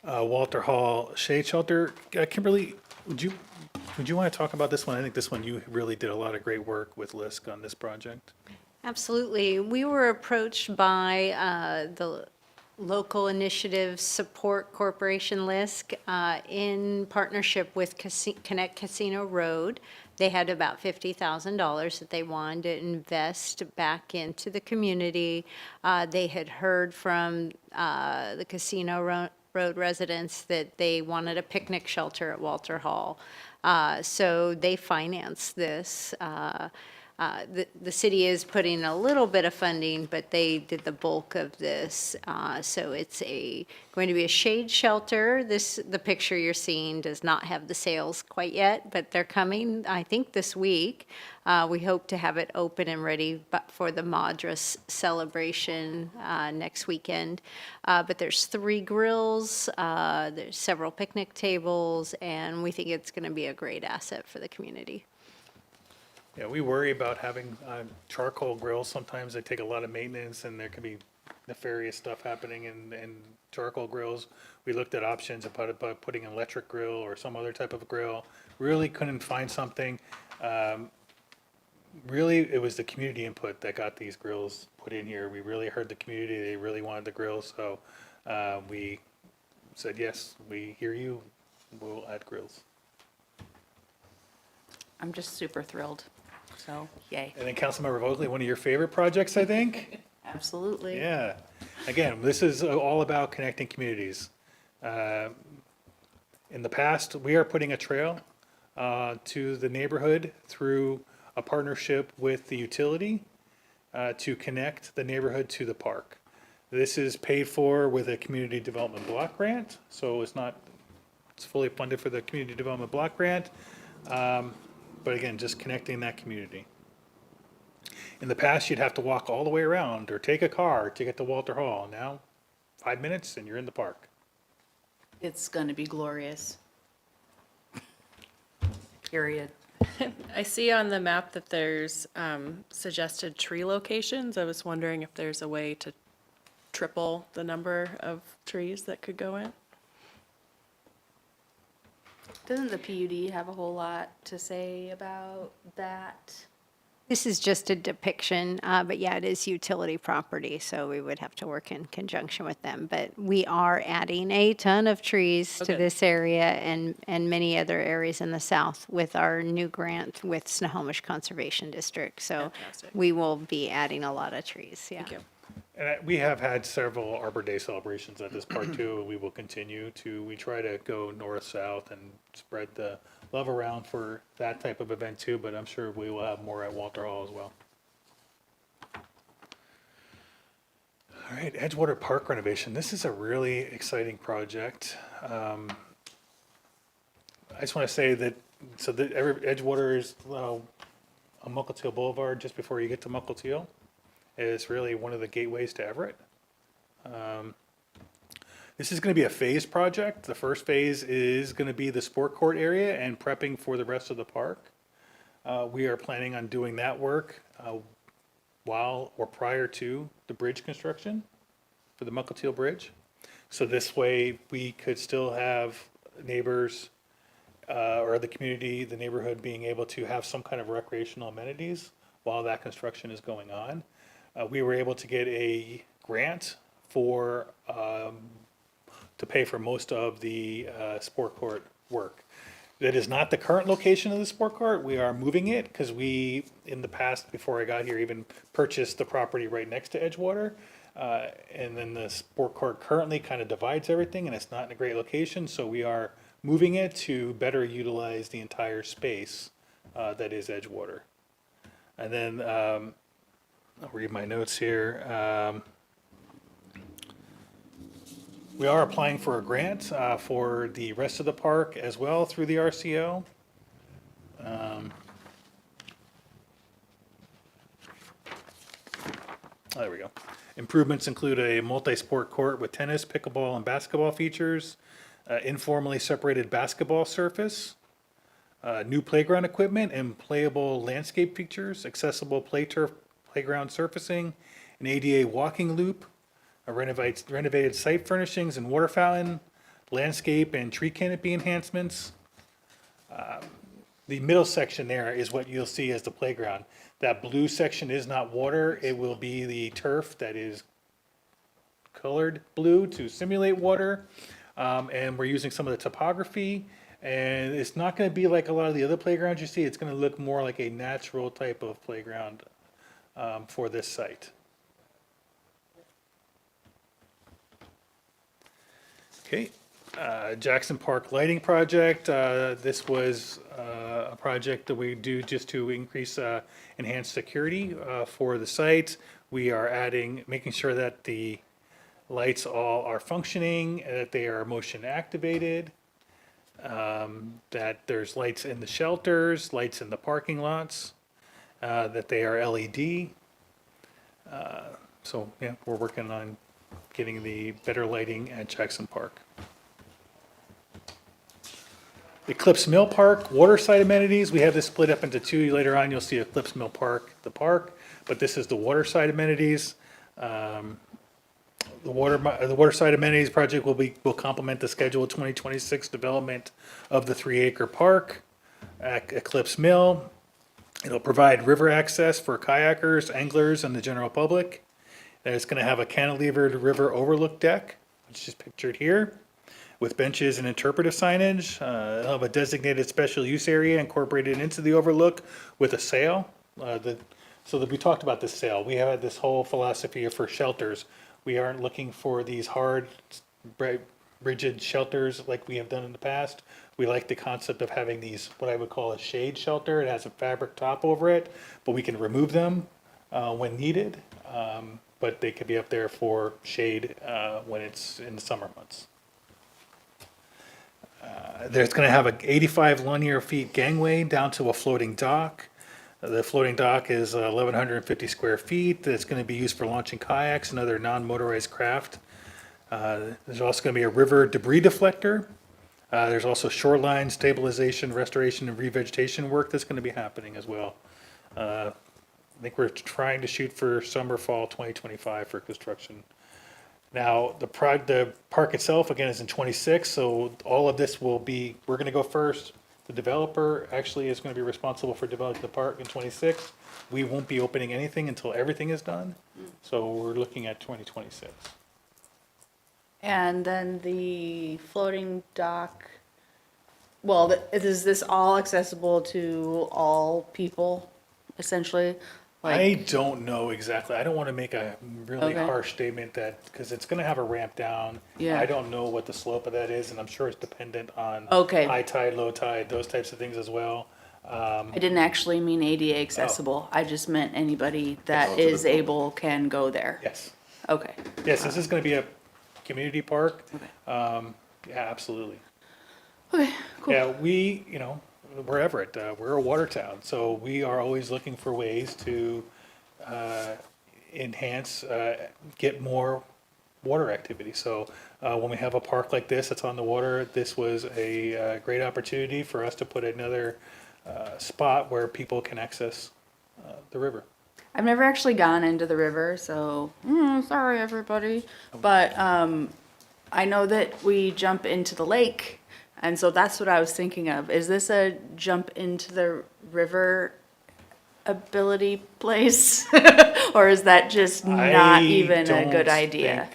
Walter Hall Shade Shelter, Kimberly, would you want to talk about this one? I think this one, you really did a lot of great work with LISC on this project. Absolutely. We were approached by the Local Initiative Support Corporation LISC in partnership with Connect Casino Road. They had about $50,000 that they wanted to invest back into the community. They had heard from the Casino Road residents that they wanted a picnic shelter at Walter Hall. So they financed this. The city is putting a little bit of funding, but they did the bulk of this. So it's going to be a shade shelter. The picture you're seeing does not have the sales quite yet, but they're coming, I think, this week. We hope to have it open and ready for the Madras celebration next weekend. But there's 3 grills, there's several picnic tables, and we think it's going to be a great asset for the community. Yeah, we worry about having charcoal grills. Sometimes they take a lot of maintenance and there can be nefarious stuff happening in charcoal grills. We looked at options about putting an electric grill or some other type of grill. Really couldn't find something. Really, it was the community input that got these grills put in here. We really heard the community. They really wanted the grills. So we said, yes, we hear you. We'll add grills. I'm just super thrilled. So, yay. And then Councilmember Vogely, one of your favorite projects, I think? Absolutely. Yeah. Again, this is all about connecting communities. In the past, we are putting a trail to the neighborhood through a partnership with the utility to connect the neighborhood to the park. This is paid for with a community development block grant, so it's fully funded for the community development block grant. But again, just connecting that community. In the past, you'd have to walk all the way around or take a car to get to Walter Hall. Now, 5 minutes and you're in the park. It's going to be glorious. Period. I see on the map that there's suggested tree locations. I was wondering if there's a way to triple the number of trees that could go in. Doesn't the PUD have a whole lot to say about that? This is just a depiction, but yeah, it is utility property, so we would have to work in conjunction with them. But we are adding a ton of trees to Okay. this area and many other areas in the south with our new grant with Snohomish Conservation District. So Fantastic. we will be adding a lot of trees, yeah. Thank you. And we have had several Arbor Day celebrations at this park too, and we will continue to. We try to go north-south and spread the love around for that type of event too, but I'm sure we will have more at Walter Hall as well. All right, Edgewater Park renovation. This is a really exciting project. I just want to say that, Edgewater is on Mukilteo Boulevard just before you get to Mukilteo. It's really one of the gateways to Everett. This is going to be a phased project. The first phase is going to be the sport court area and prepping for the rest of the park. We are planning on doing that work while or prior to the bridge construction for the Mukilteo Bridge. So this way we could still have neighbors or the community, the neighborhood being able to have some kind of recreational amenities while that construction is going on. We were able to get a grant for to pay for most of the sport court work. That is not the current location of the sport court. We are moving it because we, in the past, before I got here, even purchased the property right next to Edgewater. And then the sport court currently kind of divides everything and it's not in a great location. So we are moving it to better utilize the entire space that is Edgewater. And then I'll read my notes here. We are applying for a grant for the rest of the park as well through the RCO. There we go. Improvements include a multi-sport court with tennis, pickleball, and basketball features, informally separated basketball surface, new playground equipment and playable landscape features, accessible play turf playground surfacing, an ADA walking loop, renovated site furnishings and water fountain, landscape and tree canopy enhancements. The middle section there is what you'll see as the playground. That blue section is not water, it will be the turf that is colored blue to simulate water. And we're using some of the topography, and it's not gonna be like a lot of the other playgrounds you see, it's gonna look more like a natural type of playground for this site. Okay, Jackson Park Lighting Project, this was a project that we do just to increase enhanced security for the site. We are making sure that the lights all are functioning, that they are motion activated, that there's lights in the shelters, lights in the parking lots, that they are LED. So, yeah, we're working on getting the better lighting at Jackson Park. Eclipse Mill Park, waterside amenities, we have this split up into two. Later on, you'll see Eclipse Mill Park, the park, but this is the waterside amenities. The waterside amenities project will complement the scheduled 2026 development of the 3-acre park at Eclipse Mill. It'll provide river access for kayakers, anglers, and the general public. And it's gonna have a cantilevered river overlook deck, which is pictured here, with benches and interpretive signage. It'll have a designated special use area incorporated into the overlook with a sail. So that we talked about this sail. We have this whole philosophy for shelters. We aren't looking for these hard, rigid shelters like we have done in the past. We like the concept of having these, what I would call a shade shelter. It has a fabric top over it, but we can remove them when needed. But they could be up there for shade when it's in the summer months. There's going to have an 85 linear feet gangway down to a floating dock. The floating dock is 1,150 square feet. That's going to be used for launching kayaks and other non-motorized craft. There's also going to be a river debris deflector. There's also shoreline stabilization, restoration, and revegetation work that's going to be happening as well. I think we're trying to shoot for summer, fall 2025 for construction. Now, the park itself, again, is in '26, so all of this will be, we're gonna go first. The developer actually is gonna be responsible for developing the park in '26. We won't be opening anything until everything is done, so we're looking at 2026. And then the floating dock, well, is this all accessible to all people, essentially? I don't know exactly. I don't want to make a really Okay. harsh statement that, because it's going to have a ramp down. Yeah. I don't know what the slope of that is, and I'm sure it's dependent on Okay. high tide, low tide, those types of things as well. I didn't actually mean ADA accessible. I just meant anybody that is able can go there. Yes. Okay. Yes, this is going to be a community park. Okay. Yeah, absolutely. Okay, cool. Yeah, we're Everett. We're a water town, so we are always looking for ways to enhance, get more water activity. So when we have a park like this that's on the water, this was a great opportunity for us to put another spot where people can access the river. I've never actually gone into the river, so sorry everybody. But I know that we jump into the lake, and so that's what I was thinking of. Is this a jump into the river ability place, or is that just not even a good idea? I don't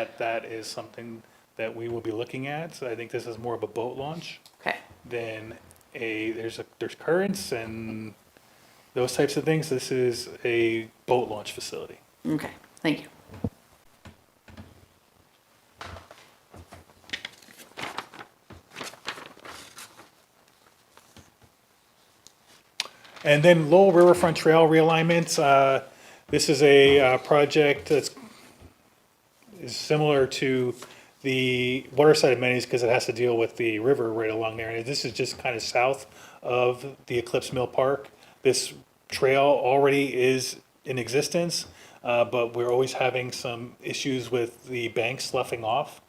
think that is something that we will be looking at. So I think this is more of a boat launch Okay. than there's currents and those types of things. This is a boat launch facility. Okay. Thank you. And then Lowell Riverfront Trail realignments. This is a project is similar to the waterside amenities because it has to deal with the river right along there. And this is just kind of south of the Eclipse Mill Park. This trail already is in existence, but we're always having some issues with the banks sloughing off.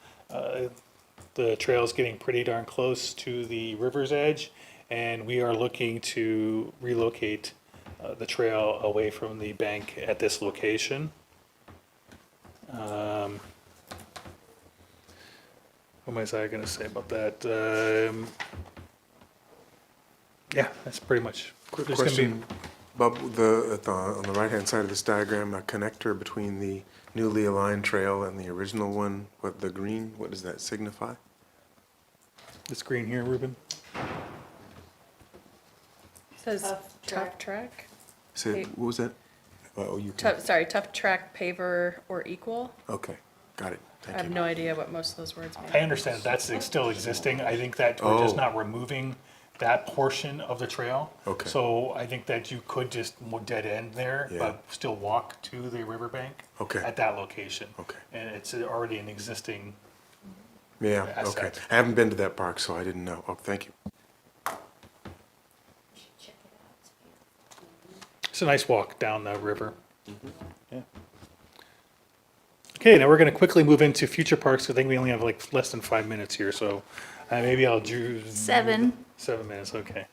The trail's getting pretty darn close to the river's edge, and we are looking to relocate the trail away from the bank at this location. What was I going to say about that? Yeah, that's pretty much. Quick there's gonna be- question, Bob, on the right-hand side of this diagram, a connector between the newly aligned trail and the original one, what does that signify? This green here, Ruben? Says tough track? Say, what was that? Oh, you can, Tough track, paver, or equal? okay, got it, I thank have you. no idea what most of those words mean. I understand that's still existing. I think that we're just Oh. not removing that portion of the trail. Okay. So I think that you could just dead end there, Yeah. but still walk to the riverbank. Okay. At that location. Okay. And it's already an existing, Yeah, okay. asset. I haven't been to that park, so I didn't know. Oh, thank you. it's a nice walk down the river. Yeah. Okay, now we're going to quickly move into future parks. I think we only have like less than 5 minutes here, so maybe I'll do 7. 7 minutes, okay.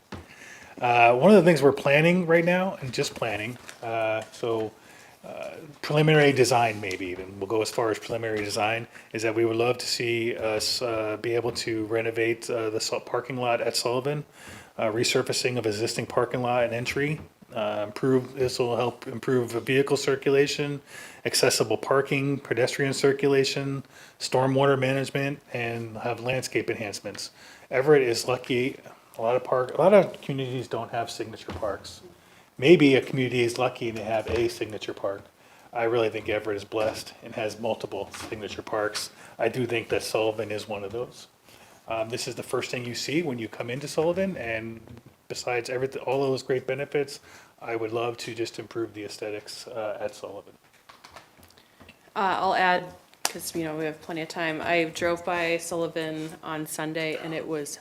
One of the things we're planning right now, and just planning, preliminary design maybe even, we'll go as far as preliminary design, is that we would love to see us be able to renovate the parking lot at Sullivan, resurfacing of existing parking lot and entry. This will help improve vehicle circulation, accessible parking, pedestrian circulation, stormwater management, and have landscape enhancements. Everett is lucky. A lot of communities don't have signature parks. Maybe a community is lucky to have a signature park. I really think Everett is blessed and has multiple signature parks. I do think that Sullivan is one of those. This is the first thing you see when you come into Sullivan, and besides everything, all those great benefits, I would love to just improve the aesthetics at Sullivan. I'll add, because, we have plenty of time. I drove by Sullivan on Sunday and it was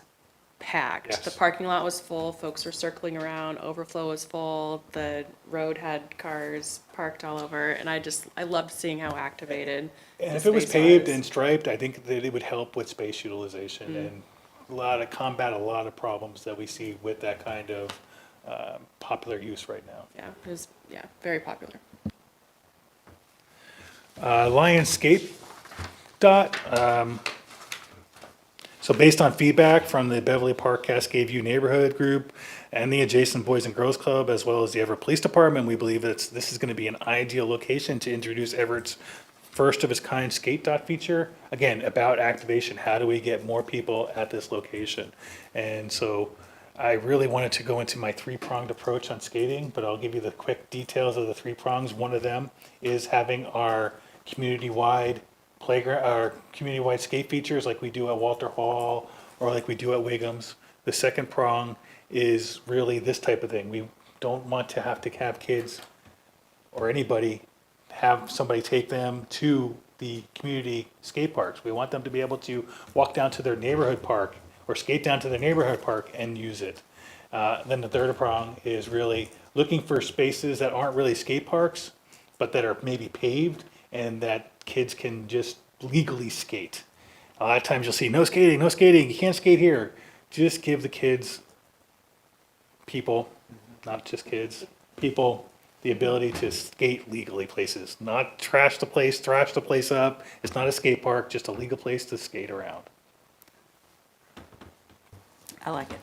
packed. Yes. The parking lot was full, folks were circling around, overflow was full, the road had cars parked all over, and I loved seeing how activated And the if it was space paved and striped, I think that it would help with space utilization and combat a lot of problems that we see with that kind of popular use right now. Yeah, it was, very popular. Lionscape dot. So based on feedback from the Beverly Park Cascade View Neighborhood Group and the adjacent Boys and Girls Club, as well as the Everett Police Department, we believe that this is going to be an ideal location to introduce Everett's first of its kind skate dot feature. Again, about activation. How do we get more people at this location? And so I really wanted to go into my three-pronged approach on skating, but I'll give you the quick details of the three prongs. One of them is having our community-wide playground, our community-wide skate features like we do at Walter Hall or like we do at Wiggum's. The second prong is really this type of thing. We don't want to have kids or anybody have somebody take them to the community skate parks. We want them to be able to walk down to their neighborhood park or skate down to their neighborhood park and use it. Then the third prong is really looking for spaces that aren't really skate parks, but that are maybe paved and that kids can just legally skate. A lot of times you'll see no skating, you can't skate here. Just give the kids, people, not just kids, people, the ability to skate legally places, not trash the place up. It's not a skate park, just a legal place to skate around. I like it.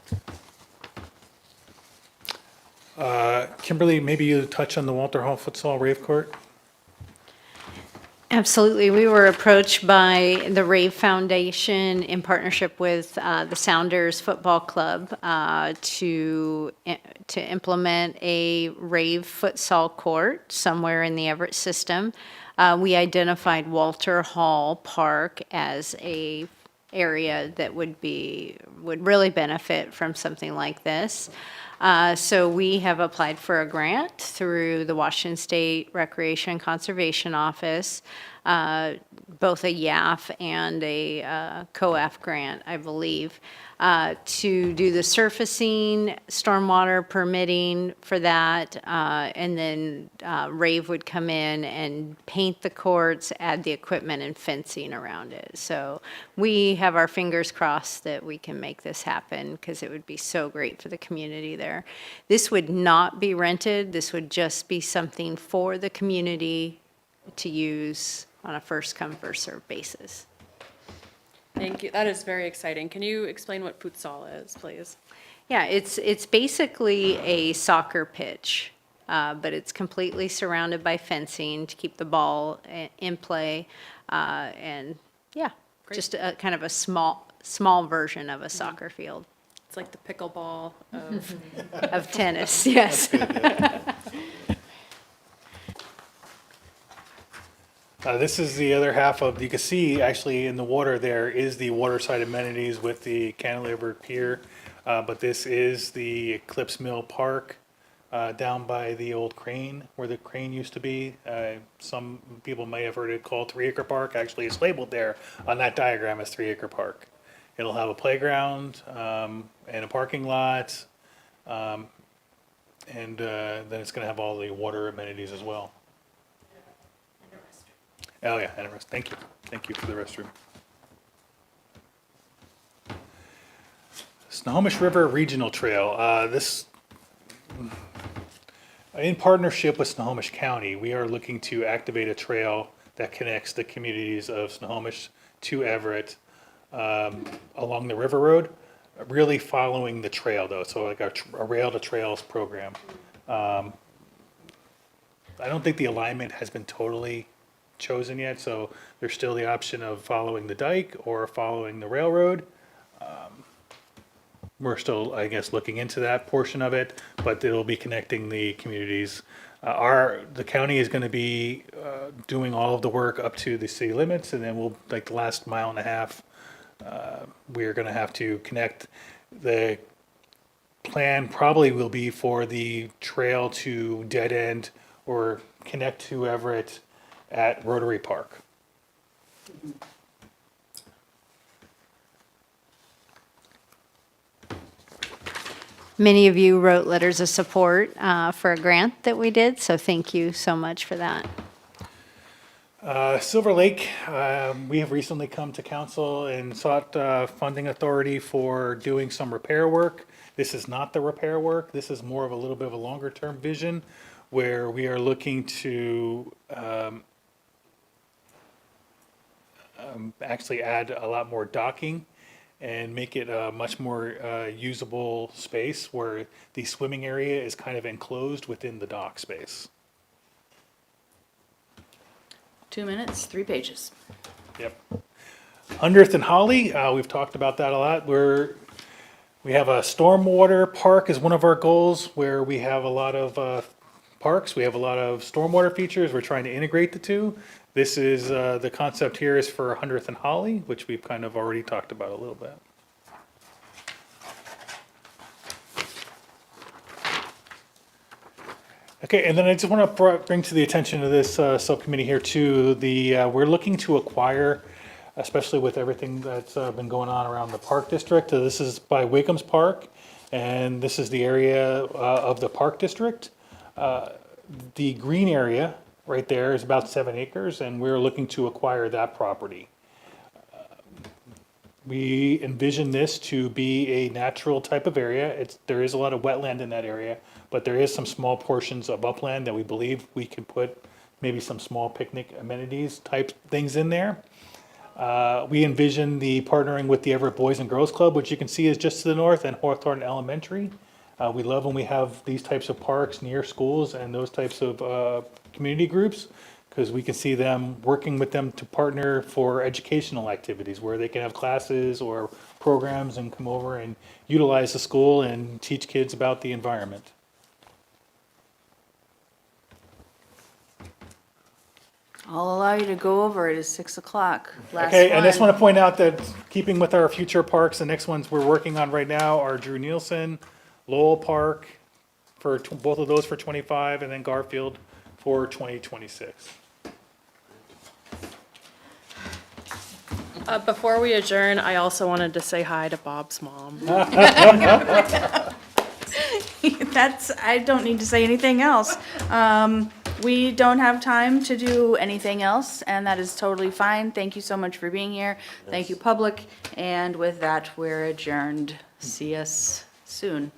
Kimberly, maybe you touch on the Walter Hall Futsal Rave Court? Absolutely. We were approached by the Rave Foundation in partnership with the Sounders Football Club to implement a Rave futsal court somewhere in the Everett system. We identified Walter Hall Park as a area that would really benefit from something like this. So we have applied for a grant through the Washington State Recreation and Conservation Office both a YAF and a COAF grant, I believe, to do the surfacing, stormwater permitting for that, and then Rave would come in and paint the courts, add the equipment and fencing around it. So we have our fingers crossed that we can make this happen, because it would be so great for the community there. This would not be rented. This would just be something for the community to use on a first-come, first-served basis. Thank you. That is very exciting. Can you explain what futsal is, please? Yeah, it's basically a soccer pitch, but it's completely surrounded by fencing to keep the ball in play, and yeah, just a kind of a small version of a soccer field. It's like the pickleball of, Of tennis, yes. This is the other half of, you can see actually in the water there is the waterside amenities with the cantilever pier. But this is the Eclipse Mill Park down by the old crane, where the crane used to be. Some people may have heard it called 3 Acre Park. Actually, it's labeled there on that diagram as 3 Acre Park. It'll have a playground and a parking lot. And then it's going to have all the water amenities as well. Oh, yeah, and a rest. Thank you. Thank you for the restroom. Snohomish River Regional Trail. This, in partnership with Snohomish County, we are looking to activate a trail that connects the communities of Snohomish to Everett along the River Road, really following the trail though, so like a rail to trails program. I don't think the alignment has been totally chosen yet, so there's still the option of following the dike or following the railroad. We're still, I guess, looking into that portion of it, but it'll be connecting the communities. The county is gonna be doing all of the work up to the city limits, and then we'll, like the last mile and a half, we're gonna have to connect. The plan probably will be for the trail to dead end or connect to Everett at Rotary Park. Many of you wrote letters of support for a grant that we did, so thank you so much for that. Silver Lake, we have recently come to council and sought funding authority for doing some repair work. This is not the repair work. This is more of a little bit of a longer term vision where we are looking to actually add a lot more docking and make it a much more usable space where the swimming area is kind of enclosed within the dock space. 2 minutes, 3 pages. Yep. 100th and Holly, we've talked about that a lot. We have a stormwater park as one of our goals where we have a lot of parks. We have a lot of stormwater features. We're trying to integrate the two. This is, the concept here is for 100th and Holly, which we've kind of already talked about a little bit. Okay, and then I just want to bring to the attention of this subcommittee here too, we're looking to acquire, especially with everything that's been going on around the park district. This is by Wiggums Park, and this is the area of the park district. The green area right there is about 7 acres, and we're looking to acquire that property. We envision this to be a natural type of area. There is a lot of wetland in that area, but there is some small portions of upland that we believe we can put maybe some small picnic amenities type things in there. We envision the partnering with the Everett Boys and Girls Club, which you can see is just to the north, and Hawthorne Elementary. We love when we have these types of parks near schools and those types of community groups, because we can see them working with them to partner for educational activities where they can have classes or programs and come over and utilize the school and teach kids about the environment. I'll allow you to go over it. It's 6 o'clock. Last Okay, and I just one. want to point out that keeping with our future parks, the next ones we're working on right now are Drew Nielsen, Lowell Park, for both of those for 25, and then Garfield for 2026. Before we adjourn, I also wanted to say hi to Bob's mom. I don't need to say anything else. We don't have time to do anything else, and that is totally fine. Thank you so much for being here. Thank you, public. And with that, we're adjourned. See us soon.